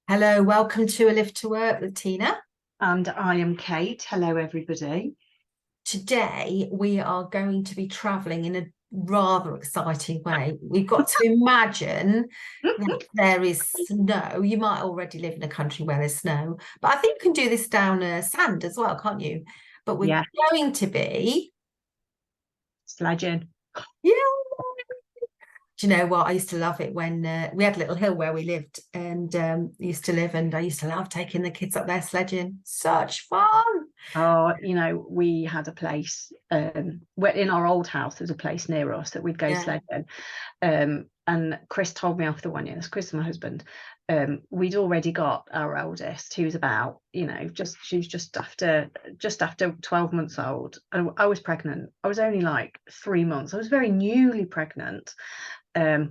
Hello, welcome to A Lift to Work with Tina. And I am Kate. Hello, everybody. Today we are going to be travelling in a rather exciting way. We've got to imagine that there is snow. You might already live in a country where there's snow, but I think you can do this down sand as well, can't you? But we're going to be sledging. Yeah. Do you know what? I used to love it when we had a little hill where we lived and used to live, and I used to love taking the kids up there sledging. Such fun. Oh, we had a place in our old house. There's a place near us that we'd go sledging. And Chris told me after 1 year, that's Chris, my husband, we'd already got our eldest, who's about, she was just after 12 months old. I was pregnant. I was only like 3 months. I was very newly pregnant. I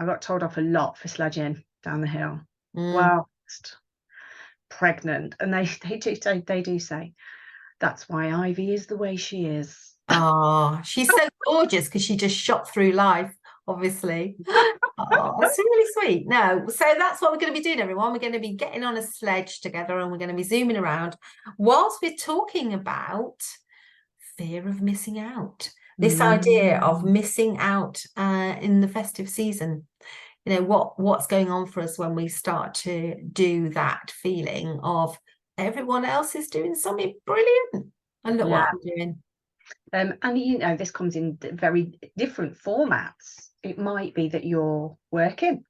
got told off a lot for sledging down the hill whilst pregnant, and they do say that's why Ivy is the way she is. Oh, she's so gorgeous because she just shot through life, obviously. Oh, it's really sweet. No, so that's what we're going to be doing, everyone. We're going to be getting on a sledge together and we're going to be zooming around whilst we're talking about fear of missing out. This idea of missing out in the festive season. What's going on for us when we start to do that feeling of everyone else is doing something brilliant and look what I'm doing. And this comes in very different formats. It might be that you're working.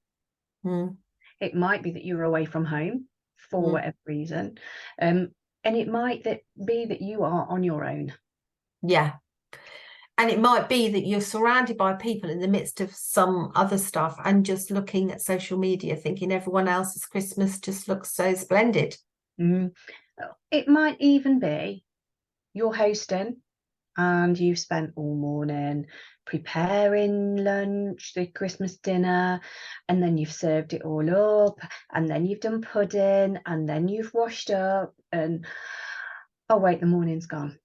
It might be that you're away from home for whatever reason. And it might be that you are on your own. Yeah. And it might be that you're surrounded by people in the midst of some other stuff and just looking at social media, thinking everyone else's Christmas just looks so splendid. It might even be you're hosting and you've spent all morning preparing lunch, the Christmas dinner, and then you've served it all up, and then you've done pudding, and then you've washed up, and oh wait, the morning's gone.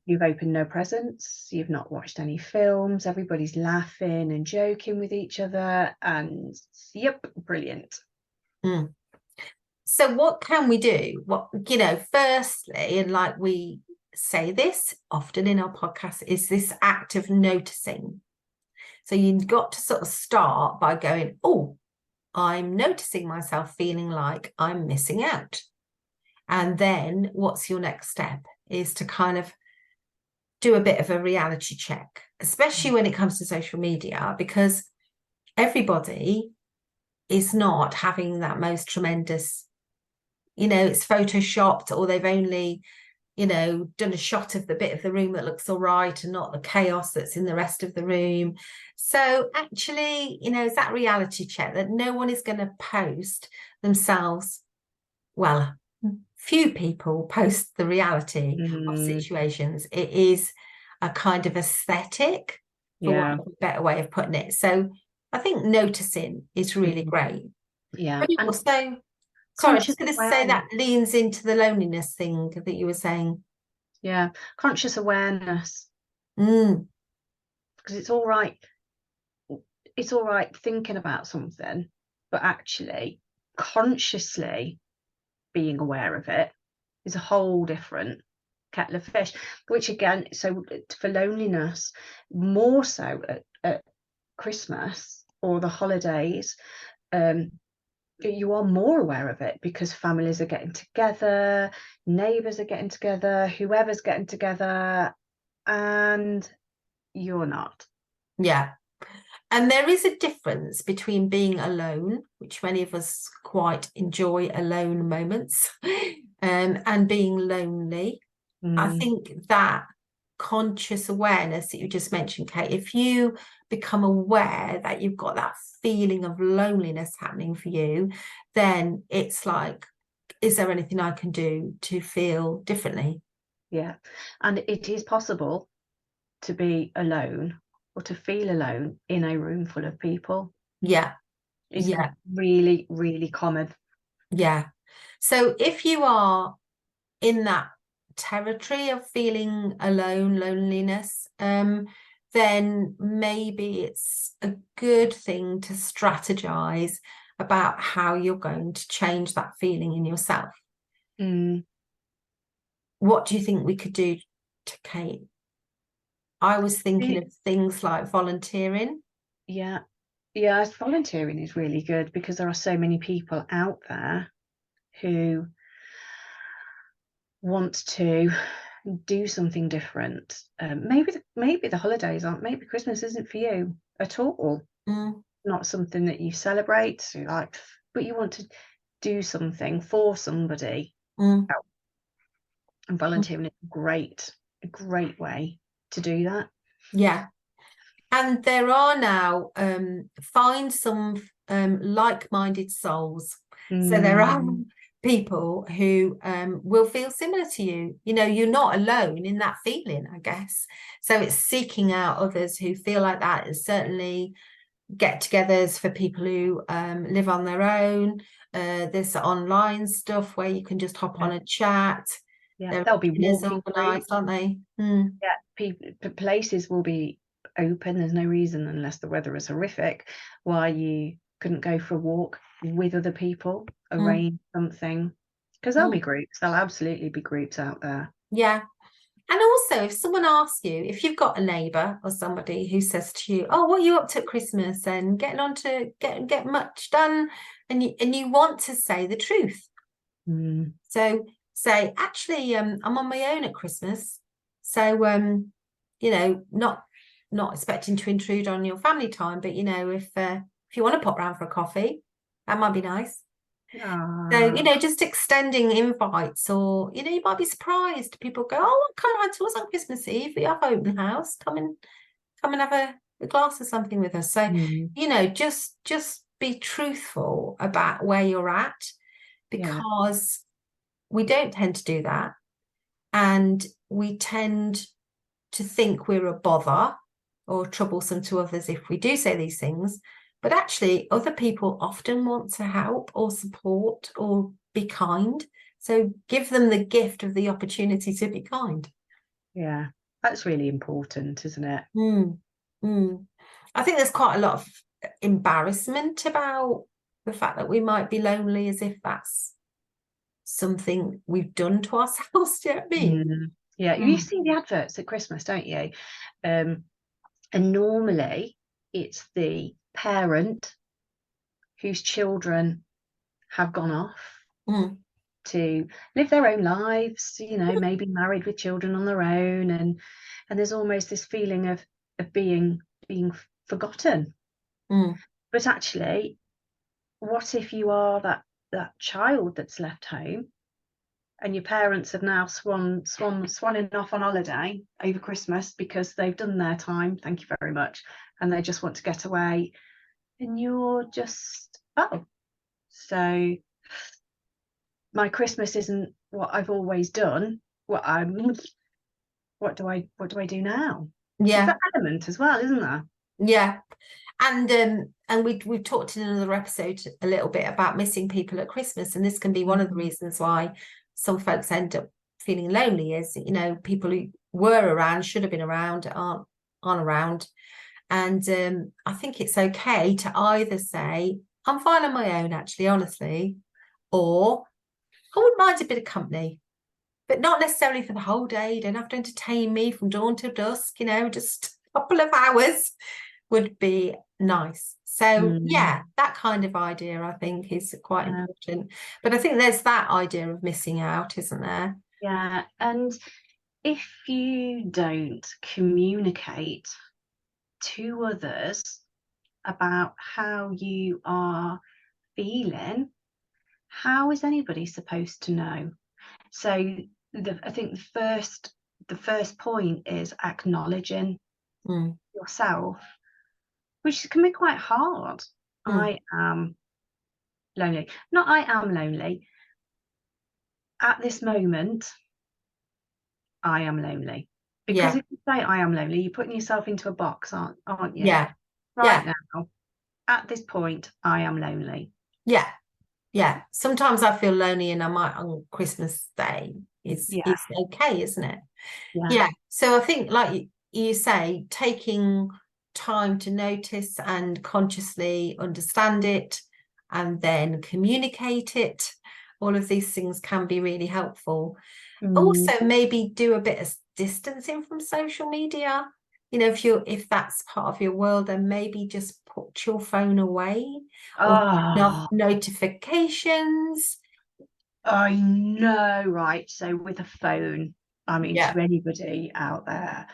You've opened no presents, you've not watched any films, everybody's laughing and joking with each other, and yep, brilliant. So what can we do? Firstly, and like we say this often in our podcast, is this act of noticing. So you've got to sort of start by going, oh, I'm noticing myself feeling like I'm missing out. And then what's your next step is to kind of do a bit of a reality check, especially when it comes to social media, because everybody is not having that most tremendous, it's photoshopped, or they've only, done a shot of the bit of the room that looks all right and not the chaos that's in the rest of the room. So actually, it's that reality check that no one is going to post themselves. Well, few people post the reality of situations. It is a kind of aesthetic, for want of a better way of putting it. So I think noticing is really great. Yeah. But also, sorry, I was just going to say that leans into the loneliness thing that you were saying. Yeah, conscious awareness. Because it's all right. It's all right thinking about something, but actually consciously being aware of it is a whole different kettle of fish, which again, so for loneliness, more so at Christmas or the holidays, you are more aware of it because families are getting together, neighbours are getting together, whoever's getting together, and you're not. Yeah. And there is a difference between being alone, which many of us quite enjoy alone moments, and being lonely. I think that conscious awareness that you just mentioned, Kate, if you become aware that you've got that feeling of loneliness happening for you, then it's like, is there anything I can do to feel differently? Yeah. And it is possible to be alone or to feel alone in a room full of people. Yeah. It's really, really common. Yeah. So if you are in that territory of feeling alone, loneliness, then maybe it's a good thing to strategize about how you're going to change that feeling in yourself. What do you think we could do to Kate? I was thinking of things like volunteering. Yeah, volunteering is really good, because there are so many people out there who want to do something different. Maybe the holidays aren't, maybe Christmas isn't for you at all. Not something that you celebrate, like, but you want to do something for somebody. And volunteering is a great way to do that. Yeah. And there are now, find some like-minded souls. So there are people who will feel similar to you. You know, you're not alone in that feeling, I guess. So it's seeking out others who feel like that. It's certainly get-togethers for people who live on their own. There's online stuff where you can just hop on and chat. Yeah, there'll be walking organised, aren't they? Yeah, places will be open. There's no reason, unless the weather is horrific, why you couldn't go for a walk with other people, arrange something, because there'll be groups. There'll absolutely be groups out there. Yeah. And also, if someone asks you, if you've got a neighbour or somebody who says to you, "Oh, what are you up to at Christmas?" and getting on to get much done, and you want to say the truth. So say, actually, I'm on my own at Christmas. So you know, not expecting to intrude on your family time, but you know, if you want to pop round for a coffee, that might be nice. So, you know, just extending invites, or, you know, you might be surprised. People go, "Oh, come round to us on Christmas Eve. We have open house. Come and have a glass of something with us." So, you know, just be truthful about where you're at, because we don't tend to do that. And we tend to think we're a bother or troublesome to others if we do say these things. But actually, other people often want to help or support or be kind. So give them the gift of the opportunity to be kind. Yeah, that's really important, isn't it? I think there's quite a lot of embarrassment about the fact that we might be lonely, as if that's something we've done to ourselves. Do you know what I mean? Yeah, you see the adverts at Christmas, don't you? And normally it's the parent whose children have gone off to live their own lives, you know, maybe married with children on their own, and there's almost this feeling of being forgotten. But actually, what if you are that child that's left home, and your parents have now swanning off on holiday over Christmas because they've done their time, thank you very much, and they just want to get away, and you're just, so my Christmas isn't what I've always done. What do I do now? Yeah, there's that element as well, isn't there? Yeah. And we've talked in another episode a little bit about missing people at Christmas, and this can be one of the reasons why some folks end up feeling lonely, is, you know, people who were around, should have been around, aren't around. And I think it's okay to either say, "I'm fine on my own, actually, honestly," or "I wouldn't mind a bit of company, but not necessarily for the whole day. You don't have to entertain me from dawn till dusk, you know, just a couple of hours would be nice." So yeah, that kind of idea, I think, is quite important. But I think there's that idea of missing out, isn't there? Yeah, and if you don't communicate to others about how you are feeling, how is anybody supposed to know? So I think the first point is acknowledging yourself, which can be quite hard. I am lonely. Not I am lonely. At this moment, I am lonely. Because if you say I am lonely, you're putting yourself into a box, aren't you? Yeah. Right now, at this point, I am lonely. Yeah. Sometimes I feel lonely, and I might, on Christmas Day, it's okay, isn't it? Yeah. So I think, like you say, taking time to notice and consciously understand it, and then communicate it. All of these things can be really helpful. Also, maybe do a bit of distancing from social media. You know, if that's part of your world, then maybe just put your phone away or notifications. I know, right? So with a phone, I mean, Yeah. to anybody out there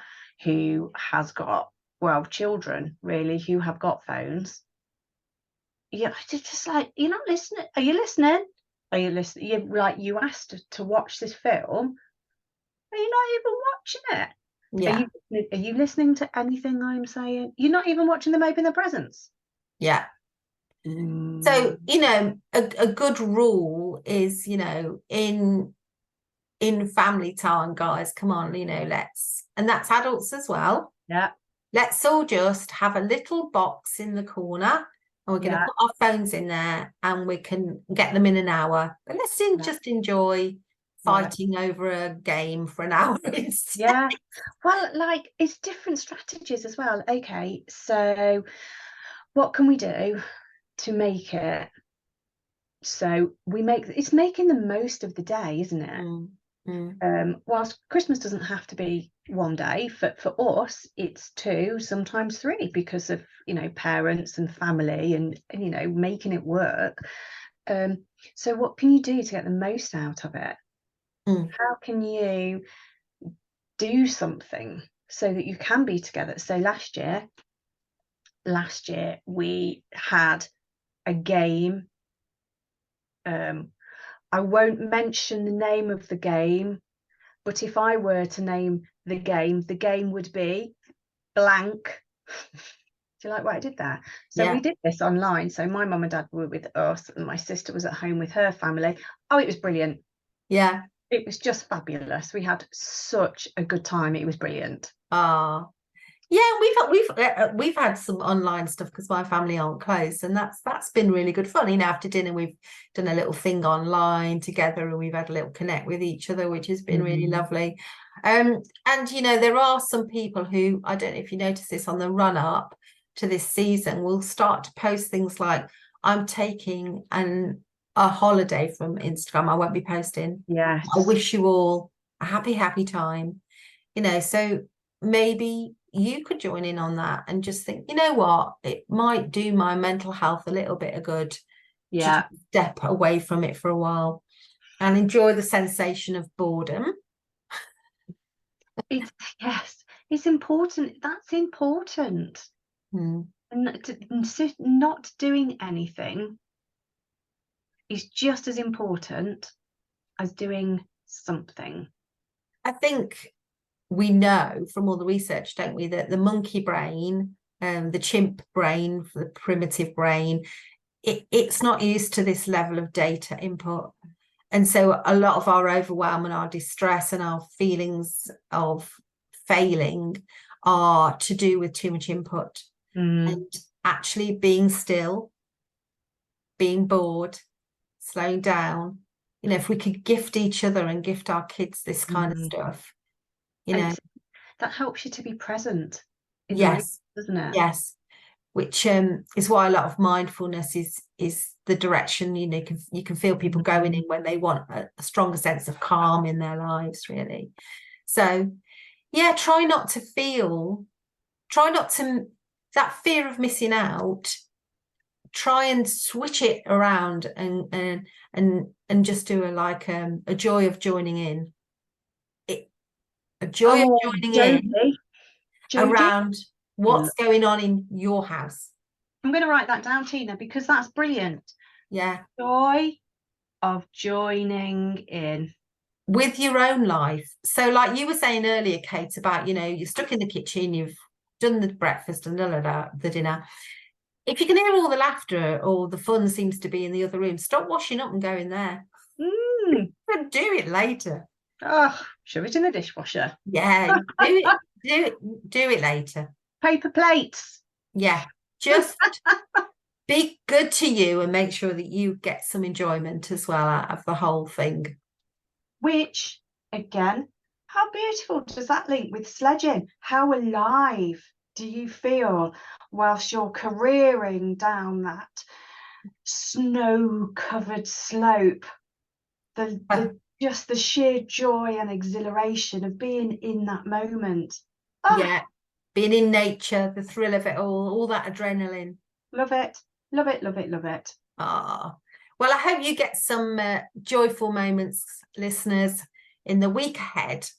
who has got, well, children really who have got phones, yeah, it's just like, you're not listening. Are you listening? Are you listening? You like, you asked to watch this film. Are you not even watching it? Yeah. Are you listening to anything I'm saying? You're not even watching them open their presents. Yeah. So, you know, a good rule is, you know, in family time, guys, come on, you know, and that's adults as well. Yeah. Let's all just have a little box in the corner, and we're going to put our phones in there, and we can get them in an hour. But let's just enjoy fighting over a game for an hour instead. Yeah. Well, like, it's different strategies as well. Okay, so what can we do to make it so it's making the most of the day, isn't it? Whilst Christmas doesn't have to be one day, for us it's 2, sometimes 3, because of, you know, parents and family and you know, making it work. So what can you do to get the most out of it? How can you do something so that you can be together? So last year we had a game. I won't mention the name of the game, but if I were to name the game would be blank. Do you like what I did there? So we did this online. So my mum and dad were with us and my sister was at home with her family. Oh, it was brilliant. Yeah. It was just fabulous. We had such a good time. It was brilliant. Yeah, we've had some online stuff because my family aren't close, and that's been really good fun. You know, after dinner we've done a little thing online together, and we've had a little connect with each other, which has been really lovely. And you know, there are some people who, I don't know if you notice this, on the run up to this season, will start to post things like, I'm taking a holiday from Instagram. I won't be posting. Yes. I wish you all a happy time. You know, so maybe you could join in on that and just think, you know what, it might do my mental health a little bit of good to step away from it for a while and enjoy the sensation of boredom. It's important. That's important. And not doing anything is just as important as doing something. I think we know from all the research, don't we, that the monkey brain, the chimp brain, the primitive brain, it's not used to this level of data input. And so a lot of our overwhelm and our distress and our feelings of failing are to do with too much input. And actually being still, being bored, slowing down. You know, if we could gift each other and gift our kids this kind of stuff, you know, that helps you to be present in yes, the moment, doesn't it? Yes, which is why a lot of mindfulness is the direction, you know, you can feel people going in when they want a stronger sense of calm in their lives, really. So yeah, try not to that fear of missing out, try and switch it around and just do a joy of joining in. A joy of joining in around what's going on in your house. I'm going to write that down, Tina, because that's brilliant. Yeah. Joy of joining in. With your own life. So like you were saying earlier, Kate, about, you know, you're stuck in the kitchen, you've done the breakfast and the dinner. If you can hear all the laughter or the fun seems to be in the other room, stop washing up and go in there. And do it later. Oh, shove it in the dishwasher. Yeah, do it later. Paper plates. Yeah, just be good to you and make sure that you get some enjoyment as well out of the whole thing. Which, again, how beautiful does that link with sledging? How alive do you feel whilst you're careering down that snow-covered slope, just the sheer joy and exhilaration of being in that moment. Yeah, being in nature, the thrill of it all that adrenaline. Love it, love it, love it, love it. Well, I hope you get some joyful moments, listeners, in the week ahead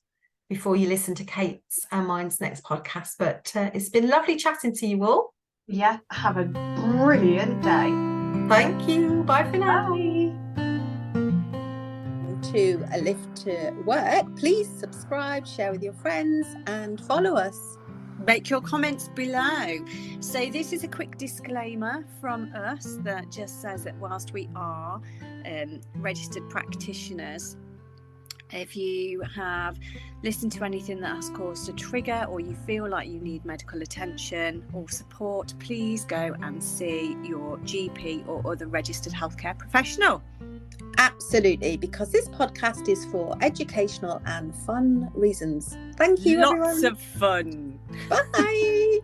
before you listen to Kate's and mine's next podcast. But it's been lovely chatting to you all. Yeah, have a brilliant day. Thank you. Bye for now. Bye. To A Lift to Work, please subscribe, share with your friends, and follow us. Make your comments below. So this is a quick disclaimer from us that just says that whilst we are registered practitioners, if you have listened to anything that has caused a trigger, or you feel like you need medical attention or support, please go and see your GP or other registered healthcare professional. Absolutely, because this podcast is for educational and fun reasons. Thank you, everyone. Lots of fun. Bye.